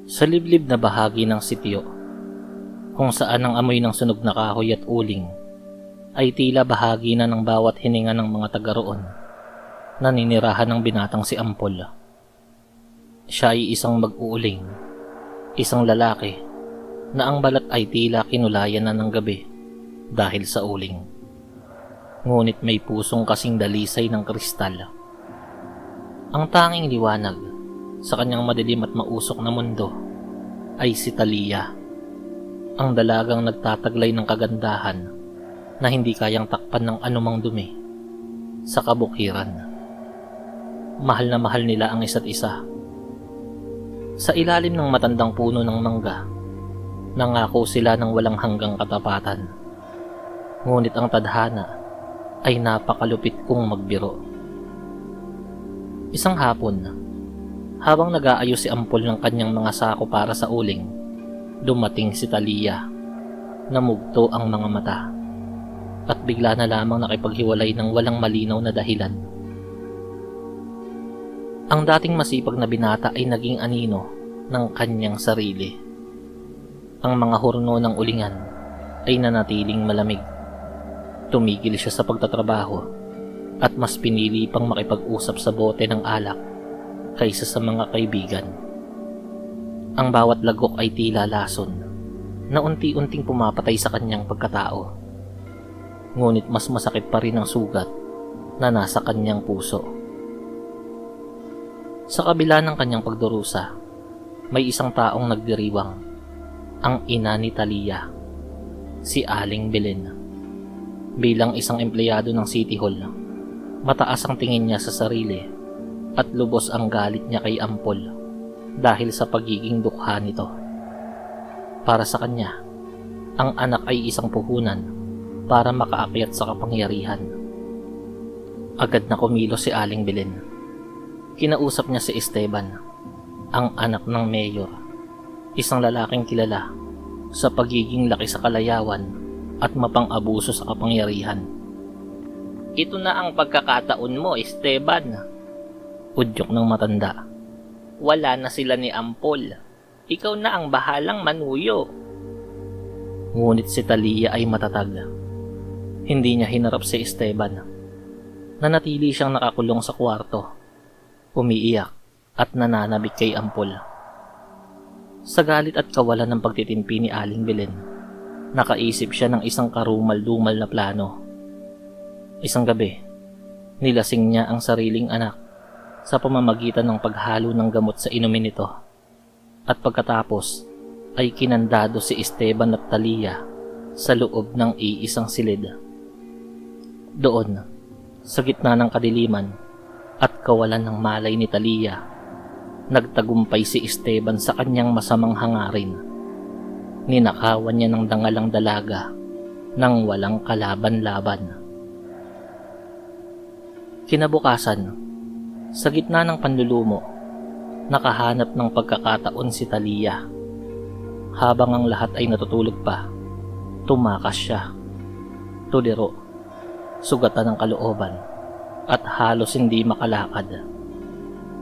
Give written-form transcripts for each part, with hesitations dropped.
Sa liblib na bahagi ng sitio, kung saan ang amoy ng sunog na kahoy at uling ay tila bahagi na ng bawat hininga ng mga taga roon, naninirahan ng binatang si Ampol. Siya ay isang mag-uuling, isang lalaki na ang balat ay tila kinulayan na ng gabi dahil sa uling. Ngunit may pusong kasing dalisay ng kristal. Ang tanging liwanag sa kanyang madilim at mausok na mundo ay si Talia, ang dalagang nagtataglay ng kagandahan na hindi kayang takpan ng anumang dumi sa kabukiran. Mahal na mahal nila ang isa't isa. Sa ilalim ng matandang puno ng mangga, nangako sila ng walang hanggang katapatan. Ngunit ang tadhana ay napakalupit kong magbiro. Isang hapon, habang nag-aayos si Ampol ng kanyang mga sako para sa uling, dumating si Talia. Namugto ang mga mata at bigla na lamang nakipaghiwalay ng walang malinaw na dahilan. Ang dating masipag na binata ay naging anino ng kanyang sarili. Ang mga hurno ng ulingan ay nanatiling malamig. Tumigil siya sa pagtatrabaho at mas pinili pang makipag-usap sa bote ng alak kaysa sa mga kaibigan. Ang bawat lagok ay tila lason na unti-unting pumapatay sa kanyang pagkatao. Ngunit mas masakit pa rin ang sugat na nasa kanyang puso. Sa kabila ng kanyang pagdurusa, may isang taong nagdiriwang, ang ina ni Talia, si Aling Belen. Bilang isang empleyado ng City Hall, mataas ang tingin niya sa sarili at lubos ang galit niya kay Ampol dahil sa pagiging dukha nito. Para sa kanya, ang anak ay isang puhunan para makaakyat sa kapangyarihan. Agad na kumilos si Aling Belen. Kinausap niya si Esteban, ang anak ng mayor, isang lalaking kilala sa pagiging laki sa kalayawan at mapang-abuso sa kapangyarihan. Ito na ang pagkakataon mo, Esteban, udyok ng matanda. Wala na sila ni Ampol. Ikaw na ang bahalang manuyo. Ngunit si Talia ay matatag. Hindi niya hinarap si Esteban. Nanatili siyang nakakulong sa kwarto, umiiyak at nananabik kay Ampol. Sa galit at kawalan ng pagtitimpi ni Aling Belen, nakaisip siya ng isang karumal-dumal na plano. Isang gabi, nilasing niya ang sariling anak sa pamamagitan ng paghalo ng gamot sa inumin nito. At pagkatapos ay kinandado si Esteban at Talia sa loob ng iisang silid. Doon, sa gitna ng kadiliman at kawalan ng malay ni Talia, nagtagumpay si Esteban sa kanyang masamang hangarin. Ninakawan niya ng dangalang dalaga nang walang kalaban-laban. Kinabukasan, sa gitna ng panlulumo, nakahanap ng pagkakataon si Talia. Habang ang lahat ay natutulog pa, tumakas siya. Tuliro, sugatan ng kalooban, at halos hindi makalakad.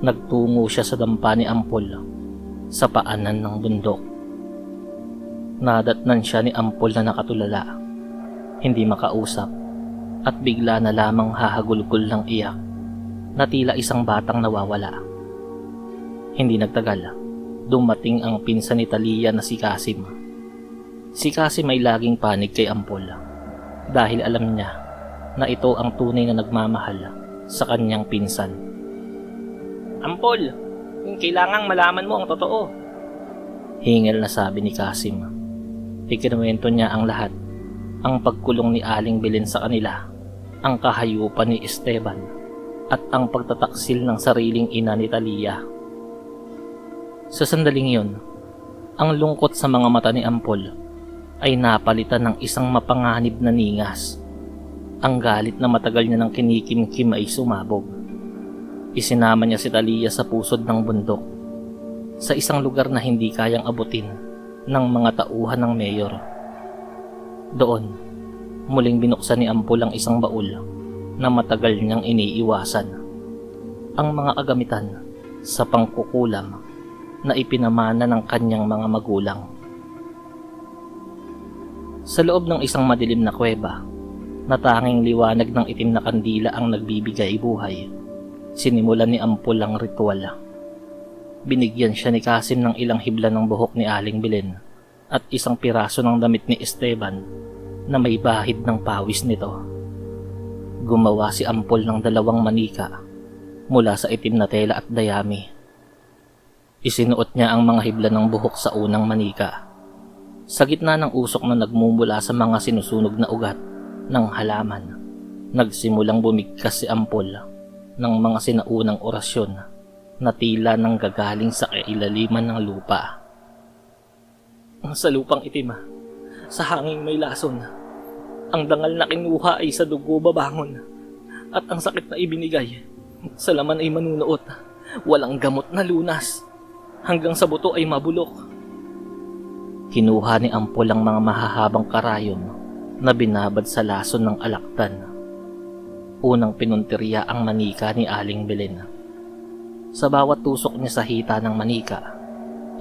Nagtungo siya sa dampa ni Ampol, sa paanan ng bundok. Nadatnan siya ni Ampol na nakatulala, hindi makausap, at bigla na lamang hahagulgol ng iyak na tila isang batang nawawala. Hindi nagtagal, dumating ang pinsan ni Talia na si Kasim. Si Kasim ay laging panig kay Ampol dahil alam niya na ito ang tunay na nagmamahal sa kanyang pinsan. Ampol, kailangang malaman mo ang totoo, hingal na sabi ni Kasim. Ikinuwento niya ang lahat, ang pagkulong ni Aling Belen sa kanila, ang kahayupan ni Esteban, at ang pagtataksil ng sariling ina ni Talia. Sa sandaling yun, ang lungkot sa mga mata ni Ampol ay napalitan ng isang mapanganib na ningas. Ang galit na matagal niya ng kinikimkim ay sumabog. Isinama niya si Talia sa pusod ng bundok, sa isang lugar na hindi kayang abutin ng mga tauhan ng mayor. Doon, muling binuksan ni Ampol ang isang baul na matagal niyang iniiwasan. Ang mga kagamitan sa pangkukulam na ipinamana ng kanyang mga magulang. Sa loob ng isang madilim na kuweba, na tanging liwanag ng itim na kandila ang nagbibigay buhay, sinimulan ni Ampol ang ritual. Binigyan siya ni Kasim ng ilang hibla ng buhok ni Aling Belen at isang piraso ng damit ni Esteban na may bahid ng pawis nito. Gumawa si Ampol ng 2 manika mula sa itim na tela at dayami. Isinuot niya ang mga hibla ng buhok sa unang manika. Sa gitna ng usok na nagmumula sa mga sinusunog na ugat ng halaman, nagsimulang bumigkas si Ampol ng mga sinaunang orasyon na tila nang gagaling sa kailaliman ng lupa. Sa lupang itim, sa hanging may lason, ang dangal na kinuha ay sa dugo babangon, at ang sakit na ibinigay sa laman ay manunuot, walang gamot na lunas, hanggang sa buto ay mabulok. Kinuha ni Ampol ang mga mahahabang karayom na binabad sa lason ng alakdan. Unang pinuntirya ang manika ni Aling Belen. Sa bawat tusok niya sa hita ng manika,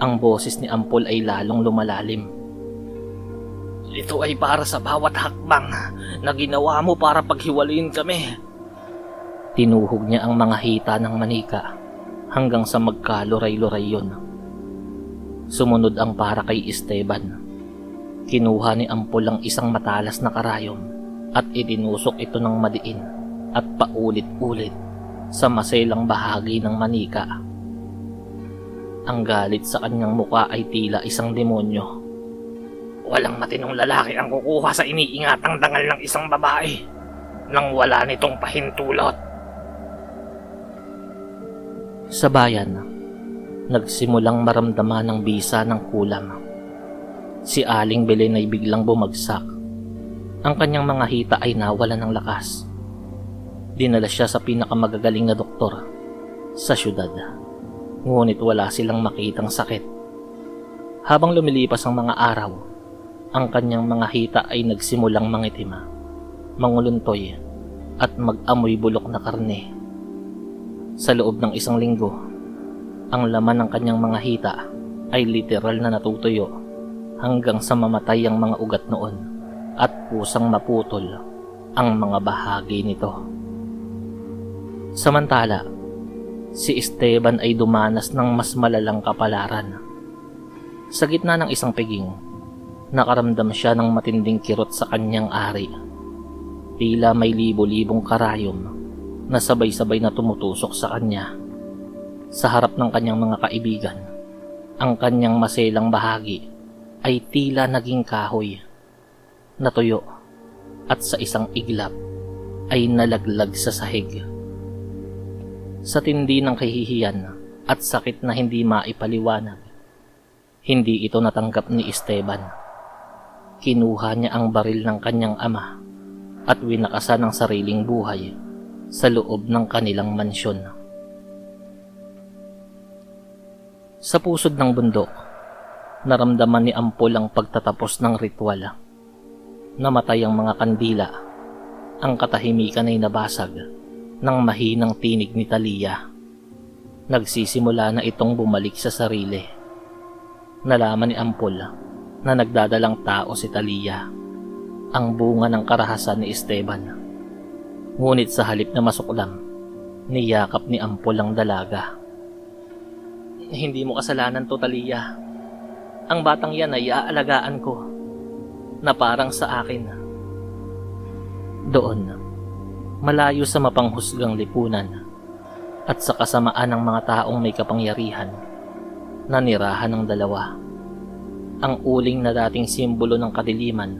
ang boses ni Ampol ay lalong lumalalim. Ito ay para sa bawat hakbang na ginawa mo para paghiwalayin kami. Tinuhog niya ang mga hita ng manika hanggang sa magkaluray-luray yun. Sumunod ang para kay Esteban. Kinuha ni Ampol ang isang matalas na karayom at itinusok ito ng madiin at paulit-ulit sa maselang bahagi ng manika. Ang galit sa kanyang muka ay tila isang demonyo. Walang matinong lalaki ang kukuha sa iniingatang dangal ng isang babae nang wala nitong pahintulot. Sa bayan, nagsimulang maramdaman ng bisa ng kulam. Si Aling Belen ay biglang bumagsak. Ang kanyang mga hita ay nawalan ng lakas. Dinala siya sa pinakamagagaling na doktor sa syudad. Ngunit wala silang makitang sakit. Habang lumilipas ang mga araw, ang kanyang mga hita ay nagsimulang mangitim, manguluntoy at mag-amoy bulok na karne. Sa loob ng 1 linggo, ang laman ng kanyang mga hita ay literal na natutuyo hanggang sa mamatay ang mga ugat noon at kusang maputol ang mga bahagi nito. Samantala, si Esteban ay dumanas ng mas malalang kapalaran. Sa gitna ng isang piging, nakaramdam siya ng matinding kirot sa kanyang ari. Tila may libo-libong karayom na sabay-sabay na tumutusok sa kanya. Sa harap ng kanyang mga kaibigan, ang kanyang maselang bahagi ay tila naging kahoy, natuyo at sa isang iglap ay nalaglag sa sahig. Sa tindi ng kahihiyan at sakit na hindi maipaliwanag, hindi ito natanggap ni Esteban. Kinuha niya ang baril ng kanyang ama at winakasan ang sariling buhay sa loob ng kanilang mansyon. Sa pusod ng bundok, naramdaman ni Ampol ang pagtatapos ng ritual. Namatay ang mga kandila. Ang katahimikan ay nabasag ng mahinang tinig ni Talia. Nagsisimula na itong bumalik sa sarili. Nalaman ni Ampol na nagdadalang tao si Talia, ang bunga ng karahasan ni Esteban. Ngunit sa halip na masuklam, niyakap ni Ampol ang dalaga. Hindi mo kasalanan to, Talia. Ang batang yan ay aalagaan ko, na parang sa akin. Doon, malayo sa mapanghusgang lipunan at sa kasamaan ng mga taong may kapangyarihan, nanirahan ng dalawa. Ang uling na dating simbolo ng kadiliman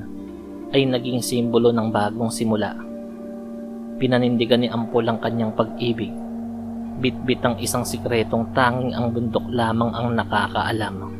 ay naging simbolo ng bagong simula. Pinanindigan ni Ampol ang kanyang pag-ibig. Bitbit ang isang sikretong tanging ang bundok lamang ang nakakaalam.